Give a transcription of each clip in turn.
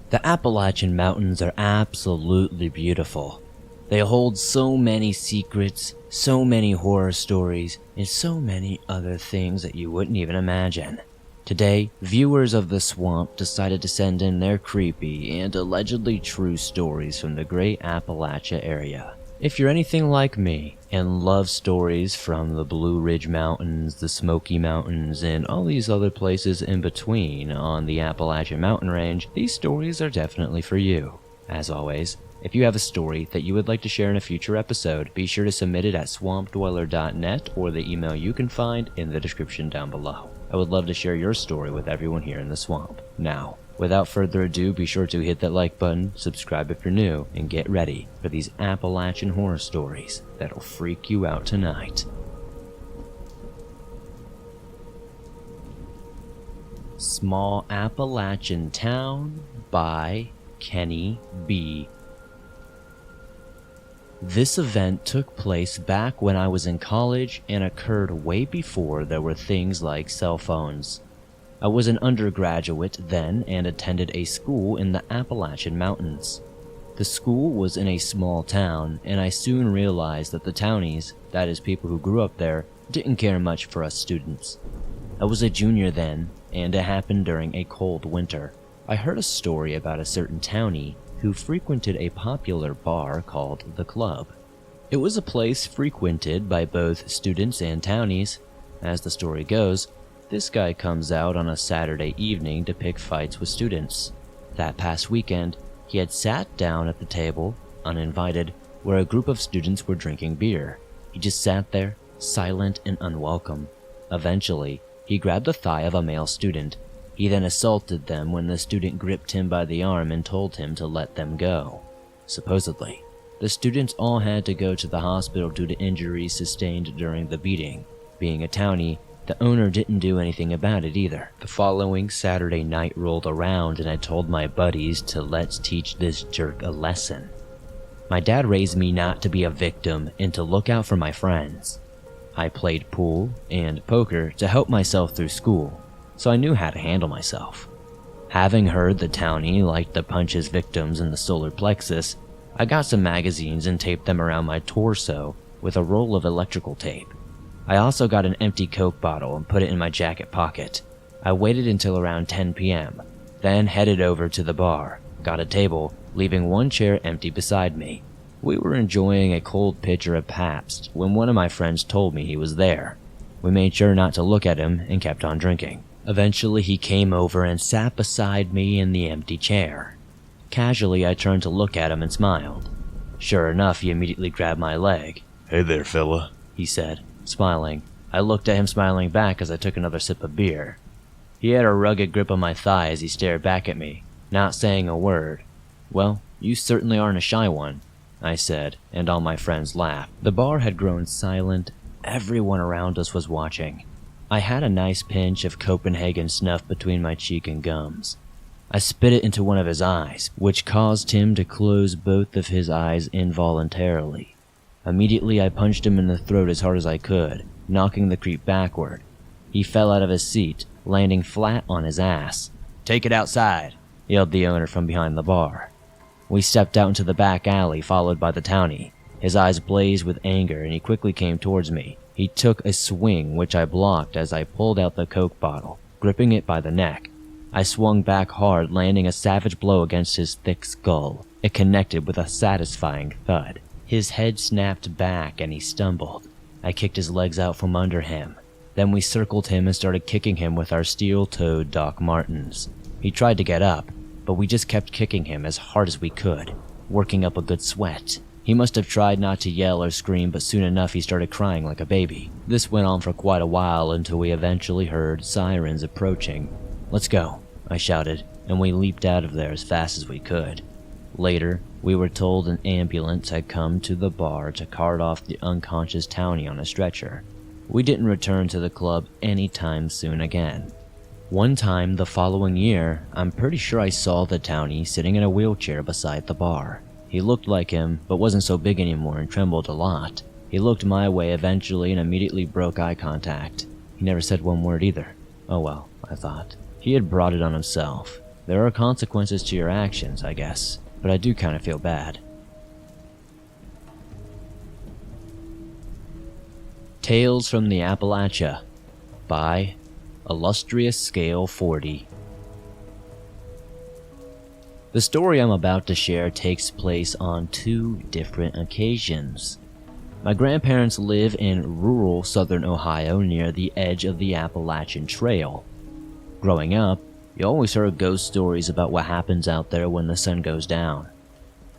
The Appalachian Mountains are absolutely beautiful. They hold so many secrets, so many horror stories, and so many other things that you wouldn't even imagine. Today, viewers of The Swamp decided to send in their creepy and allegedly true stories from the great Appalachia area. If you're anything like me and love stories from the Blue Ridge Mountains, the Smoky Mountains, and all these other places in between on the Appalachian mountain range, these stories are definitely for you. As always, if you have a story that you would like to share in a future episode, be sure to submit it at swampdweller.net or the email you can find in the description down below. I would love to share your story with everyone here in the swamp. Now, without further ado, be sure to hit that like button, subscribe if you're new, and get ready for these Appalachian horror stories that'll freak you out tonight. Small Appalachian Town by Kenny B. This event took place back when I was in college and occurred way before there were things like cell phones. I was an undergraduate then and attended a school in the Appalachian Mountains. The school was in a small town, and I soon realized that the townies, that is people who grew up there, didn't care much for us students. I was a junior then, and it happened during a cold winter. I heard a story about a certain townie who frequented a popular bar called The Club. It was a place frequented by both students and townies. As the story goes, this guy comes out on a Saturday evening to pick fights with students. That past weekend, he had sat down at the table, uninvited, where a group of students were drinking beer. He just sat there, silent and unwelcome. Eventually, he grabbed the thigh of a male student. He then assaulted them when the student gripped him by the arm and told him to let them go. Supposedly, the students all had to go to the hospital due to injuries sustained during the beating. Being a townie, the owner didn't do anything about it either. The following Saturday night rolled around and I told my buddies to let's teach this jerk a lesson. My dad raised me not to be a victim and to look out for my friends. I played pool and poker to help myself through school, so I knew how to handle myself. Having heard the townie liked to punch his victims in the solar plexus, I got some magazines and taped them around my torso with a roll of electrical tape. I also got an empty Coke bottle and put it in my jacket pocket. I waited until around 10 p.m., then headed over to the bar, got a table, leaving one chair empty beside me. We were enjoying a cold pitcher of Pabst when one of my friends told me he was there. We made sure not to look at him and kept on drinking. Eventually, he came over and sat beside me in the empty chair. Casually, I turned to look at him and smiled. Sure enough, he immediately grabbed my leg. "Hey there, fella," he said, smiling. I looked at him smiling back as I took another sip of beer. He had a rugged grip on my thigh as he stared back at me, not saying a word. "Well, you certainly aren't a shy one," I said, and all my friends laughed. The bar had grown silent. Everyone around us was watching. I had a nice pinch of Copenhagen snuff between my cheek and gums. I spit it into one of his eyes, which caused him to close both of his eyes involuntarily. Immediately, I punched him in the throat as hard as I could, knocking the creep backward. He fell out of his seat, landing flat on his ass. "Take it outside," yelled the owner from behind the bar. We stepped out into the back alley, followed by the townie. His eyes blazed with anger, and he quickly came towards me. He took a swing, which I blocked as I pulled out the Coke bottle, gripping it by the neck. I swung back hard, landing a savage blow against his thick skull. It connected with a satisfying thud. His head snapped back and he stumbled. I kicked his legs out from under him. Then we circled him and started kicking him with our steel-toed Doc Martens. He tried to get up, but we just kept kicking him as hard as we could, working up a good sweat. He must have tried not to yell or scream, but soon enough he started crying like a baby. This went on for quite a while until we eventually heard sirens approaching. "Let's go," I shouted, and we leaped out of there as fast as we could. Later, we were told an ambulance had come to the bar to cart off the unconscious townie on a stretcher. We didn't return to the club anytime soon again. One time the following year, I'm pretty sure I saw the townie sitting in a wheelchair beside the bar. He looked like him, but wasn't so big anymore and trembled a lot. He looked my way eventually and immediately broke eye contact. He never said one word either. Oh well, I thought. He had brought it on himself. There are consequences to your actions, I guess, but I do kind of feel bad. Tales from the Appalachia by Illustrious Scale 40. The story I'm about to share takes place on 2 different occasions. My grandparents live in rural southern Ohio near the edge of the Appalachian Trail. Growing up, you always heard ghost stories about what happens out there when the sun goes down.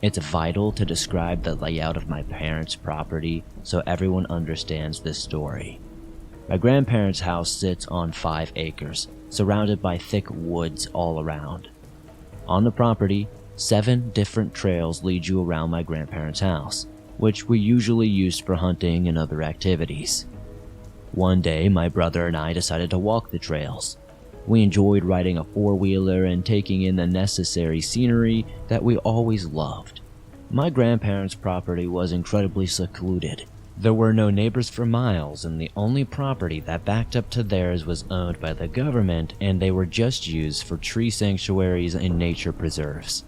It's vital to describe the layout of my parents' property so everyone understands this story. My grandparents' house sits on 5 acres, surrounded by thick woods all around. On the property, 7 different trails lead you around my grandparents' house, which we usually used for hunting and other activities. One day, my brother and I decided to walk the trails. We enjoyed riding a 4-wheeler and taking in the necessary scenery that we always loved. My grandparents' property was incredibly secluded. There were no neighbors for miles, and the only property that backed up to theirs was owned by the government, and they were just used for tree sanctuaries and nature preserves.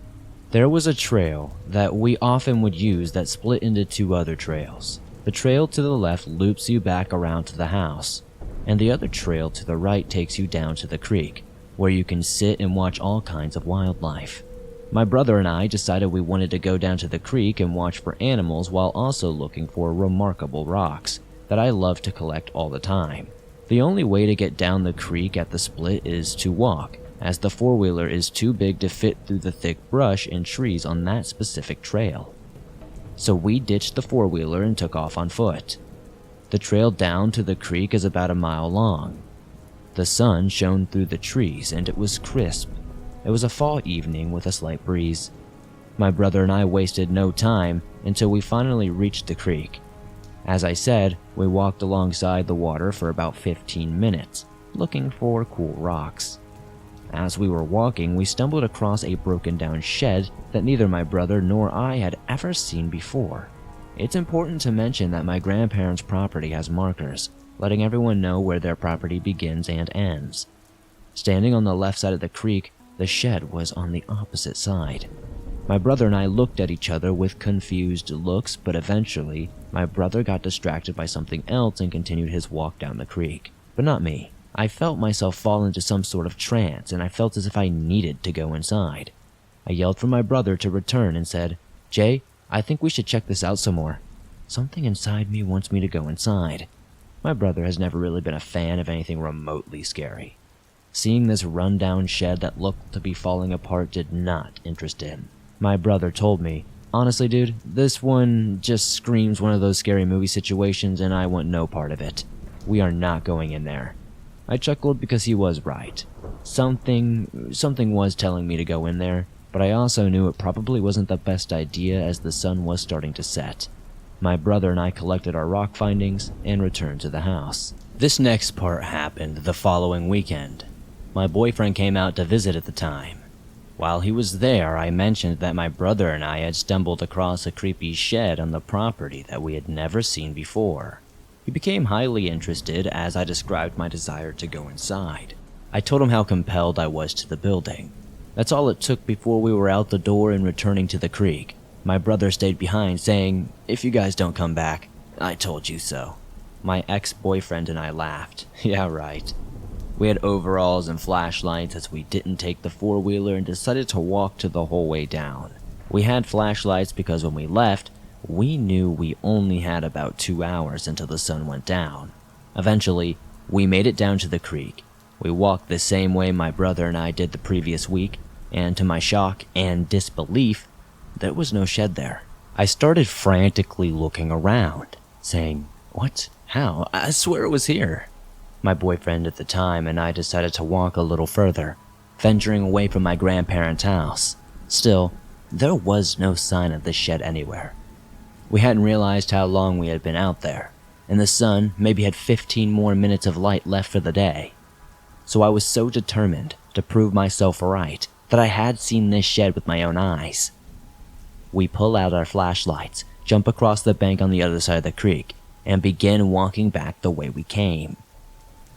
There was a trail that we often would use that split into 2 other trails. The trail to the left loops you back around to the house, and the other trail to the right takes you down to the creek, where you can sit and watch all kinds of wildlife. My brother and I decided we wanted to go down to the creek and watch for animals while also looking for remarkable rocks that I love to collect all the time. The only way to get down the creek at the split is to walk, as the 4-wheeler is too big to fit through the thick brush and trees on that specific trail. So we ditched the 4-wheeler and took off on foot. The trail down to the creek is about a mile long. The sun shone through the trees and it was crisp. It was a fall evening with a slight breeze. My brother and I wasted no time until we finally reached the creek. As I said, we walked alongside the water for about 15 minutes, looking for cool rocks. As we were walking, we stumbled across a broken down shed that neither my brother nor I had ever seen before. It's important to mention that my grandparents' property has markers, letting everyone know where their property begins and ends. Standing on the left side of the creek, the shed was on the opposite side. My brother and I looked at each other with confused looks, but eventually, my brother got distracted by something else and continued his walk down the creek. But not me. I felt myself fall into some sort of trance, and I felt as if I needed to go inside. I yelled for my brother to return and said, "Jay, I think we should check this out some more. Something inside me wants me to go inside." My brother has never really been a fan of anything remotely scary. Seeing this rundown shed that looked to be falling apart did not interest him. My brother told me, "Honestly, dude, this one just screams one of those scary movie situations and I want no part of it. We are not going in there." I chuckled because he was right. Something was telling me to go in there, but I also knew it probably wasn't the best idea as the sun was starting to set. My brother and I collected our rock findings and returned to the house. This next part happened the following weekend. My boyfriend came out to visit at the time. While he was there, I mentioned that my brother and I had stumbled across a creepy shed on the property that we had never seen before. He became highly interested as I described my desire to go inside. I told him how compelled I was to the building. That's all it took before we were out the door and returning to the creek. My brother stayed behind saying, "If you guys don't come back, I told you so." My ex-boyfriend and I laughed. Yeah, right. We had overalls and flashlights as we didn't take the 4-wheeler and decided to walk to the whole way down. We had flashlights because when we left, we knew we only had about 2 hours until the sun went down. Eventually, we made it down to the creek. We walked the same way my brother and I did the previous week, and to my shock and disbelief, there was no shed there. I started frantically looking around, saying, "What? How? I swear it was here." My boyfriend at the time and I decided to walk a little further, venturing away from my grandparents' house. Still, there was no sign of the shed anywhere. We hadn't realized how long we had been out there, and the sun maybe had 15 more minutes of light left for the day. So I was so determined to prove myself right that I had seen this shed with my own eyes. We pull out our flashlights, jump across the bank on the other side of the creek, and begin walking back the way we came.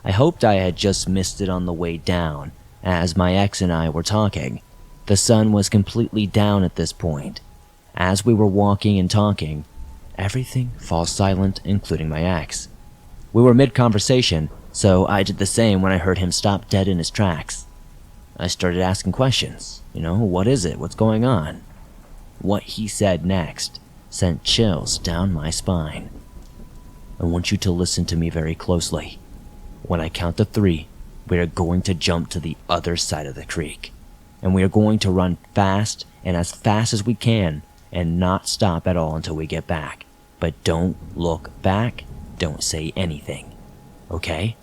I hoped I had just missed it on the way down, as my ex and I were talking. The sun was completely down at this point. As we were walking and talking, everything falls silent, including my ex. We were mid-conversation, so I did the same when I heard him stop dead in his tracks. I started asking questions. What is it? What's going on? What he said next sent chills down my spine. I want you to listen to me very closely. When I count to 3, we are going to jump to the other side of the creek. And we are going to run fast and as fast as we can and not stop at all until we get back. But don't look back. Don't say anything. Okay?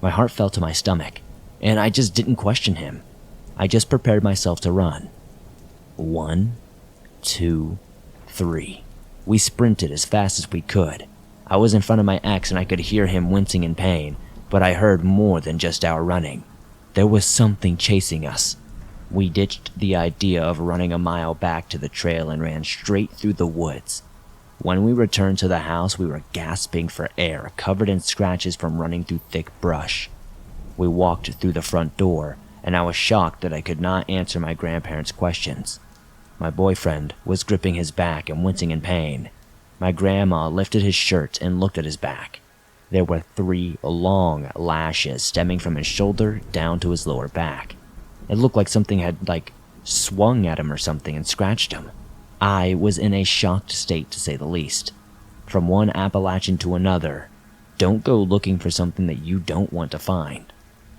My heart fell to my stomach, and I just didn't question him. I just prepared myself to run. 1, 2, 3. We sprinted as fast as we could. I was in front of my ex and I could hear him wincing in pain, but I heard more than just our running. There was something chasing us. We ditched the idea of running a mile back to the trail and ran straight through the woods. When we returned to the house, we were gasping for air, covered in scratches from running through thick brush. We walked through the front door, and I was shocked that I could not answer my grandparents' questions. My boyfriend was gripping his back and wincing in pain. My grandma lifted his shirt and looked at his back. There were 3 long lashes stemming from his shoulder down to his lower back. It looked like something had, swung at him or something and scratched him. I was in a shocked state, to say the least. From one Appalachian to another, don't go looking for something that you don't want to find.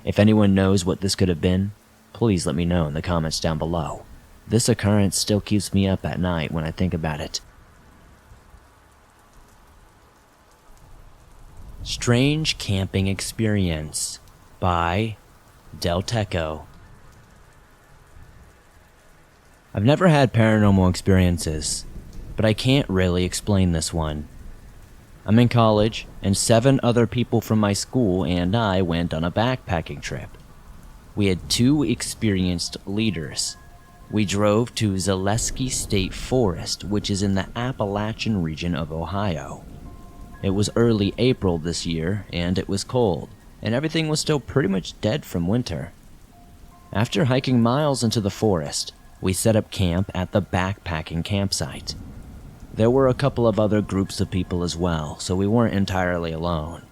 If anyone knows what this could have been, please let me know in the comments down below. This occurrence still keeps me up at night when I think about it. Strange Camping Experience by Delteco. I've never had paranormal experiences, but I can't really explain this one. I'm in college, and 7 other people from my school and I went on a backpacking trip. We had 2 experienced leaders. We drove to Zaleski State Forest, which is in the Appalachian region of Ohio. It was early April this year, and it was cold, and everything was still pretty much dead from winter. After hiking miles into the forest, we set up camp at the backpacking campsite. There were a couple of other groups of people as well, so we weren't entirely alone.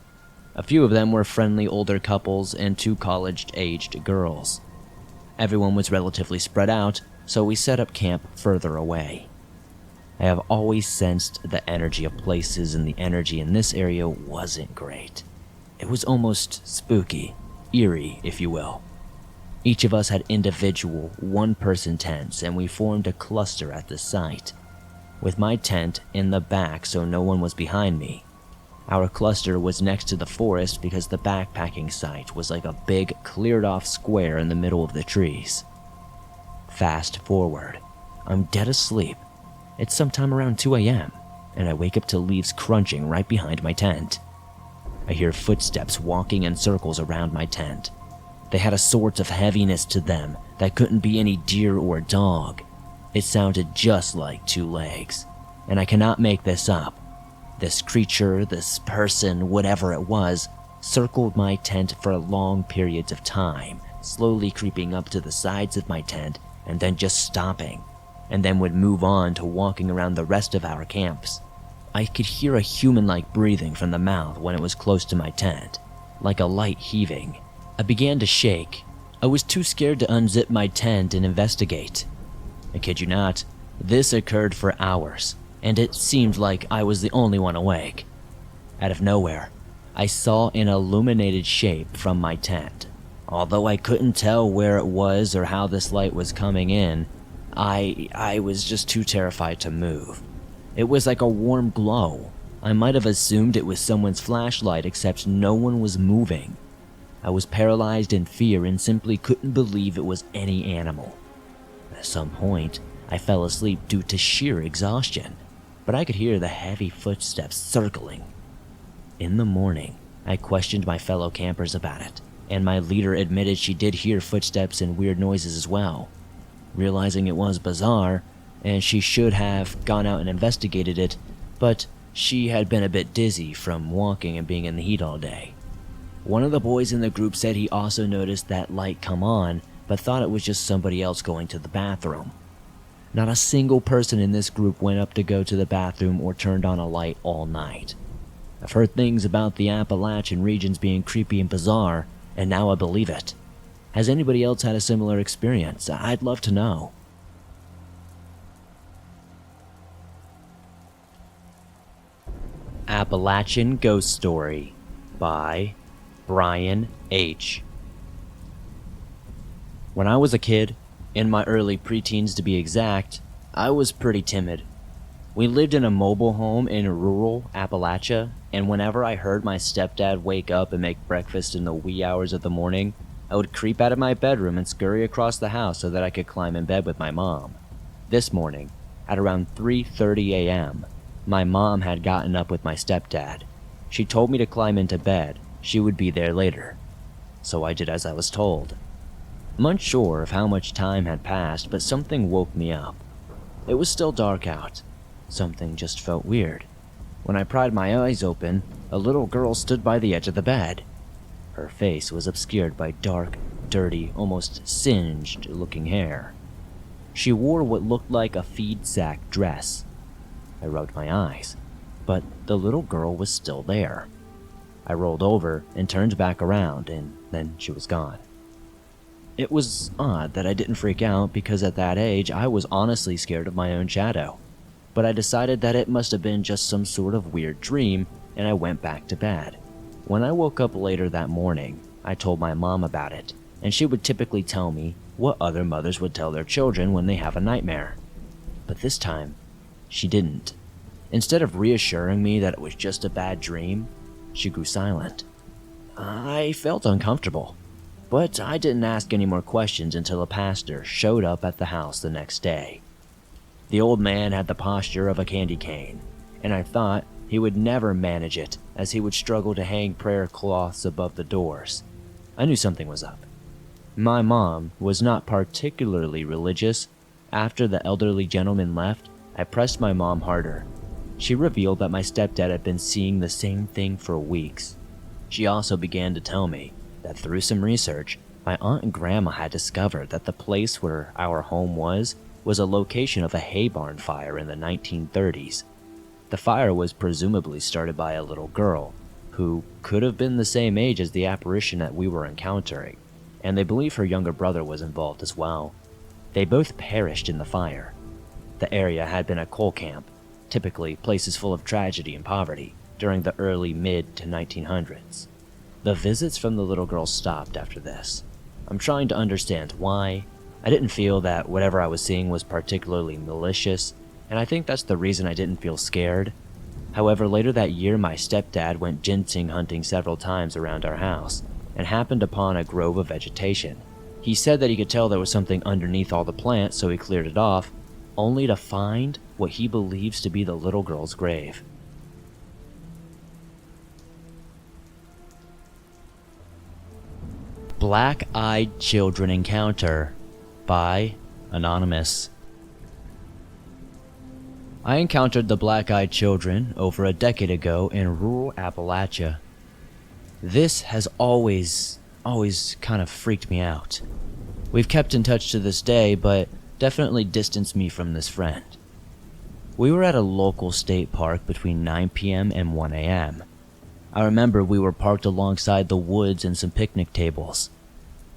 A few of them were friendly older couples and 2 college-aged girls. Everyone was relatively spread out, so we set up camp further away. I have always sensed the energy of places, and the energy in this area wasn't great. It was almost spooky, eerie, if you will. Each of us had individual, 1-person tents, and we formed a cluster at the site. With my tent in the back so no one was behind me. Our cluster was next to the forest because the backpacking site was like a big cleared-off square in the middle of the trees. Fast forward. I'm dead asleep. It's sometime around 2 a.m., and I wake up to leaves crunching right behind my tent. I hear footsteps walking in circles around my tent. They had a sort of heaviness to them that couldn't be any deer or dog. It sounded just like 2 legs, and I cannot make this up. This creature, this person, whatever it was, circled my tent for long periods of time, slowly creeping up to the sides of my tent and then just stopping, and then would move on to walking around the rest of our camps. I could hear a human-like breathing from the mouth when it was close to my tent, like a light heaving. I began to shake. I was too scared to unzip my tent and investigate. I kid you not, this occurred for hours, and it seemed like I was the only one awake. Out of nowhere, I saw an illuminated shape from my tent. Although I couldn't tell where it was or how this light was coming in, I was just too terrified to move. It was like a warm glow. I might have assumed it was someone's flashlight, except no one was moving. I was paralyzed in fear and simply couldn't believe it was any animal. At some point, I fell asleep due to sheer exhaustion, but I could hear the heavy footsteps circling. In the morning, I questioned my fellow campers about it, and my leader admitted she did hear footsteps and weird noises as well. Realizing it was bizarre, and she should have gone out and investigated it, but she had been a bit dizzy from walking and being in the heat all day. One of the boys in the group said he also noticed that light come on, but thought it was just somebody else going to the bathroom. Not a single person in this group went up to go to the bathroom or turned on a light all night. I've heard things about the Appalachian regions being creepy and bizarre, and now I believe it. Has anybody else had a similar experience? I'd love to know. Appalachian Ghost Story by Brian H. When I was a kid, in my early preteens to be exact, I was pretty timid. We lived in a mobile home in rural Appalachia, and whenever I heard my stepdad wake up and make breakfast in the wee hours of the morning, I would creep out of my bedroom and scurry across the house so that I could climb in bed with my mom. This morning, at around 3:30 a.m., my mom had gotten up with my stepdad. She told me to climb into bed. She would be there later. So I did as I was told. I'm unsure of how much time had passed, but something woke me up. It was still dark out. Something just felt weird. When I pried my eyes open, a little girl stood by the edge of the bed. Her face was obscured by dark, dirty, almost singed-looking hair. She wore what looked like a feed sack dress. I rubbed my eyes, but the little girl was still there. I rolled over and turned back around, and then she was gone. It was odd that I didn't freak out because at that age I was honestly scared of my own shadow. But I decided that it must have been just some sort of weird dream, and I went back to bed. When I woke up later that morning, I told my mom about it, and she would typically tell me what other mothers would tell their children when they have a nightmare. But this time, she didn't. Instead of reassuring me that it was just a bad dream, she grew silent. I felt uncomfortable, but I didn't ask any more questions until a pastor showed up at the house the next day. The old man had the posture of a candy cane, and I thought he would never manage it as he would struggle to hang prayer cloths above the doors. I knew something was up. My mom was not particularly religious. After the elderly gentleman left, I pressed my mom harder. She revealed that my stepdad had been seeing the same thing for weeks. She also began to tell me that through some research, my aunt and grandma had discovered that the place where our home was a location of a hay barn fire in the 1930s. The fire was presumably started by a little girl, who could have been the same age as the apparition that we were encountering, and they believe her younger brother was involved as well. They both perished in the fire. The area had been a coal camp, typically places full of tragedy and poverty, during the early mid to 1900s. The visits from the little girl stopped after this. I'm trying to understand why. I didn't feel that whatever I was seeing was particularly malicious, and I think that's the reason I didn't feel scared. However, later that year, my stepdad went ginseng hunting several times around our house, and happened upon a grove of vegetation. He said that he could tell there was something underneath all the plants, so he cleared it off, only to find what he believes to be the little girl's grave. Black-Eyed Children Encounter by Anonymous. I encountered the Black-Eyed Children over a decade ago in rural Appalachia. This has always kind of freaked me out. We've kept in touch to this day, but definitely distanced me from this friend. We were at a local state park between 9 p.m. and 1 a.m. I remember we were parked alongside the woods and some picnic tables.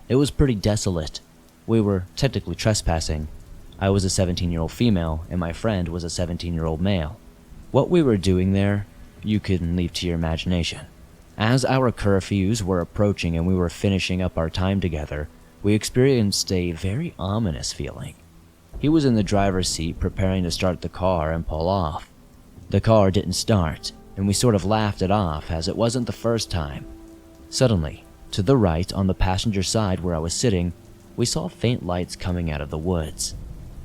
It was pretty desolate. We were technically trespassing. I was a 17-year-old female, and my friend was a 17-year-old male. What we were doing there, you can leave to your imagination. As our curfews were approaching and we were finishing up our time together, we experienced a very ominous feeling. He was in the driver's seat preparing to start the car and pull off. The car didn't start, and we sort of laughed it off as it wasn't the first time. Suddenly, to the right on the passenger side where I was sitting, we saw faint lights coming out of the woods.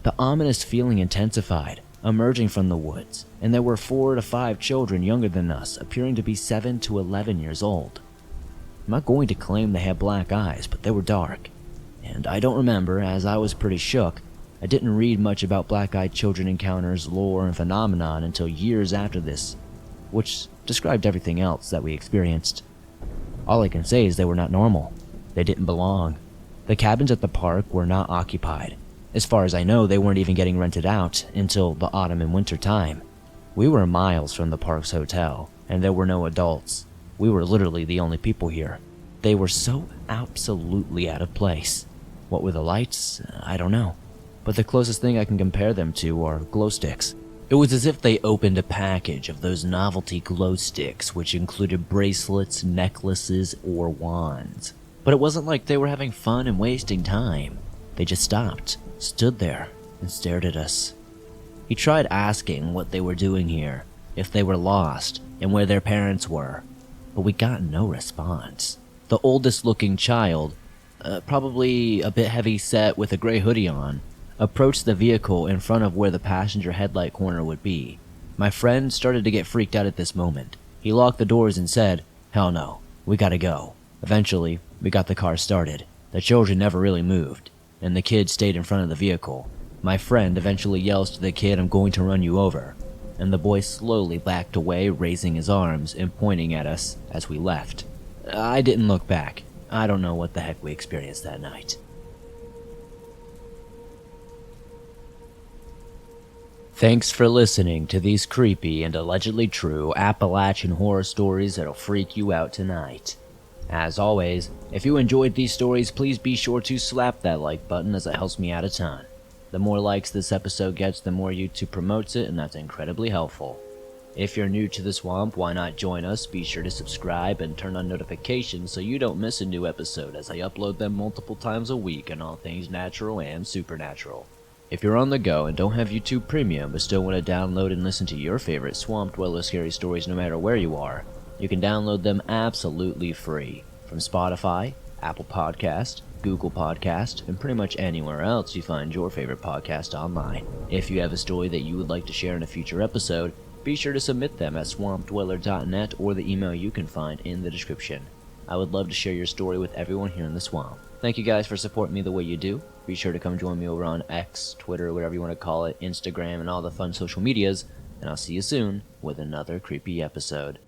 The ominous feeling intensified, emerging from the woods, and there were 4 to 5 children younger than us, appearing to be 7 to 11 years old. I'm not going to claim they had black eyes, but they were dark. And I don't remember, as I was pretty shook. I didn't read much about Black-Eyed Children encounters, lore, and phenomenon until years after this, which described everything else that we experienced. All I can say is they were not normal. They didn't belong. The cabins at the park were not occupied. As far as I know, they weren't even getting rented out until the autumn and winter time. We were miles from the park's hotel, and there were no adults. We were literally the only people here. They were so absolutely out of place. What were the lights? I don't know. But the closest thing I can compare them to are glow sticks. It was as if they opened a package of those novelty glow sticks, which included bracelets, necklaces, or wands. But it wasn't like they were having fun and wasting time. They just stopped, stood there, and stared at us. He tried asking what they were doing here, if they were lost, and where their parents were, but we got no response. The oldest-looking child, probably a bit heavy-set with a gray hoodie on, approached the vehicle in front of where the passenger headlight corner would be. My friend started to get freaked out at this moment. He locked the doors and said, "Hell no, we gotta go." Eventually, we got the car started. The children never really moved, and the kid stayed in front of the vehicle. My friend eventually yells to the kid, "I'm going to run you over," and the boy slowly backed away, raising his arms and pointing at us as we left. I didn't look back. I don't know what the heck we experienced that night. Thanks for listening to these creepy and allegedly true Appalachian horror stories that'll freak you out tonight. As always, if you enjoyed these stories, please be sure to slap that like button as it helps me out a ton. The more likes this episode gets, the more YouTube promotes it, and that's incredibly helpful. If you're new to the swamp, why not join us? Be sure to subscribe and turn on notifications so you don't miss a new episode, as I upload them multiple times a week on all things natural and supernatural. If you're on the go and don't have YouTube Premium but still want to download and listen to your favorite Swamp Dweller scary stories no matter where you are, you can download them absolutely free from Spotify, Apple Podcast, Google Podcast, and pretty much anywhere else you find your favorite podcast online. If you have a story that you would like to share in a future episode, be sure to submit them at swampdweller.net or the email you can find in the description. I would love to share your story with everyone here in the swamp. Thank you guys for supporting me the way you do. Be sure to come join me over on X, Twitter, whatever you want to call it, Instagram, and all the fun social medias, and I'll see you soon with another creepy episode.